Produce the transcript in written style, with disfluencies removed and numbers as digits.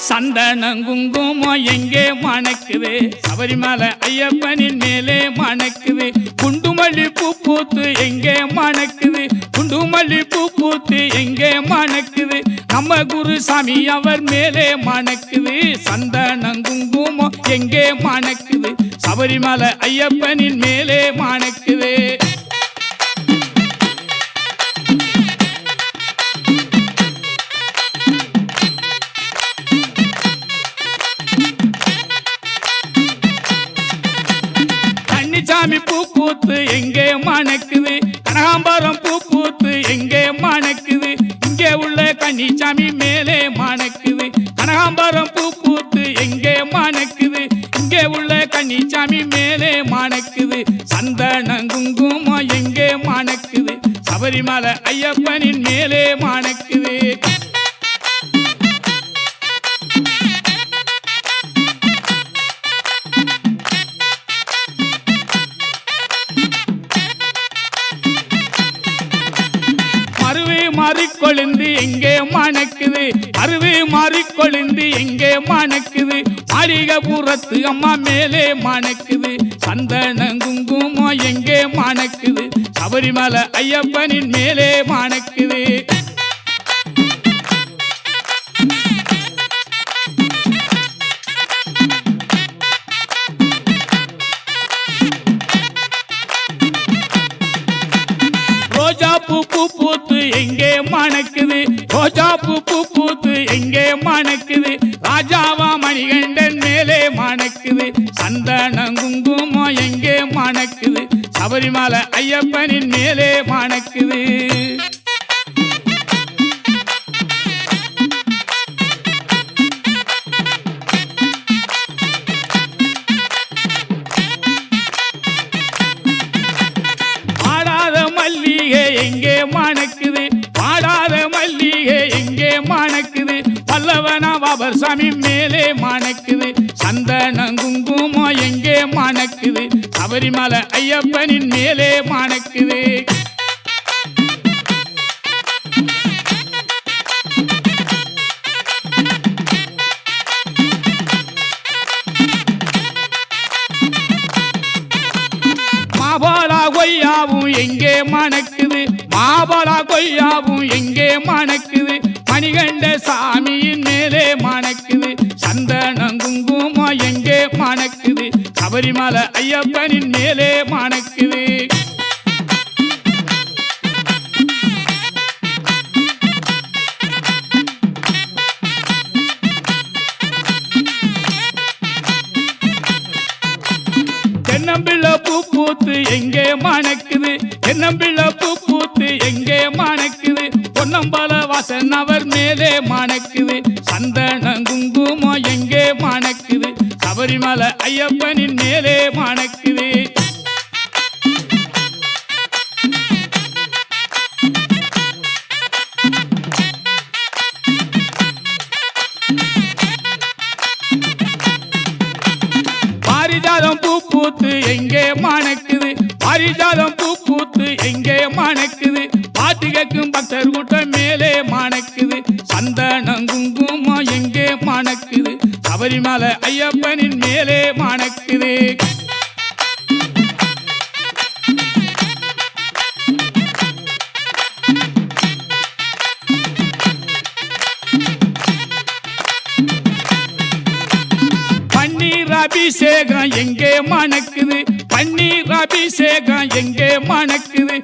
சந்தனம் குங்குமம் எங்கே மணக்குது சபரிமலை ஐயப்பனின் மேலே மணக்குது குண்டுமல்லி பூ பூத்து எங்கே மணக்குது குண்டுமல்லி பூ பூத்து எங்கே மணக்குது நம்ம குருசாமி அவர் மேலே மணக்குது சந்தனம் குங்குமம் எங்கே மணக்குது சபரிமலை ஐயப்பனின் மேலே மணக்குது சாமி பூ பூத்து எங்கே மணக்குது கனகாம்பரம் பூ பூத்து எங்கே மணக்குது இங்கே உள்ள கன்னிசாமி மேலே மணக்குது கனகாம்பரம் பூ பூத்து எங்கே மணக்குது இங்கே உள்ள கன்னிசாமி மேலே மணக்குது சந்தனம் குங்குமம் எங்கே மணக்குது சபரிமலை ஐயப்பனின் மேலே மணக்குது மாறிக்கொழுந்து எங்கே மணக்குது அருவி மாறிக்கொழுந்து எங்கே மணக்குது மாளிகபுரத்து அம்மா மேலே மணக்குது சந்தனம் குங்குமம் எங்கே மணக்குது சபரிமலை ஐயப்பனின் மேலே மணக்குது ரோஜாப்பூ பூ பூத்து எங்கே மணக்குது ரோஜாப்பூ பூ பூத்து எங்கே மணக்குது ராஜாவா மணிகண்டன் மேலே மணக்குது சந்தனம் குங்குமம் எங்கே மணக்குது சபரிமலை ஐயப்பனின் மேலே மணக்குது எங்கே மணக்குது பாடாத மல்லிகை எங்கே மணக்குது பல்லவனா பாபர் சாமி மேலே மணக்குது சந்தனம் குங்குமம் எங்கே மணக்குது சபரிமலை ஐயப்பனின் மேலே மணக்குது மாபாலா கொய்யாவும் எங்கே மணக்குது மாபாலா கொய்யாவும் எங்கே மணக்குது மணிகண்ட சாமியின் மேலே மணக்குது சந்தனம் குங்குமம் எங்கே மணக்குது சபரிமலை ஐயப்பனின் மேலே மணக்குது தென்னம்பிள்ளை பூ பூத்து எங்கே மணக்குது தென்னம்பிள்ளை பூ பூத்து எங்கே மணக்குது பொன்னம்பல வாசன் அவர் மேலே மணக்குது சந்தனம் குங்குமம் எங்கே மணக்குது சபரிமலை ஐயப்பனின் மேலே மணக்குது பாரிஜாதம் பூ பூத்து எங்கே மணக்குது பாரிஜாதம் பூ பூத்து எங்கே மணக்குது பாட்டு கேட்கும் பக்தர் கூட்டம் மேலே மணக்குது சந்தனம் குங்குமம் எங்கே மணக்குது சபரிமலை ஐயப்பனின் மேலே மணக்குது அபிஷேகம் எங்கே மணக்குது பன்னீர் அபிஷேகம் எங்கே மணக்குது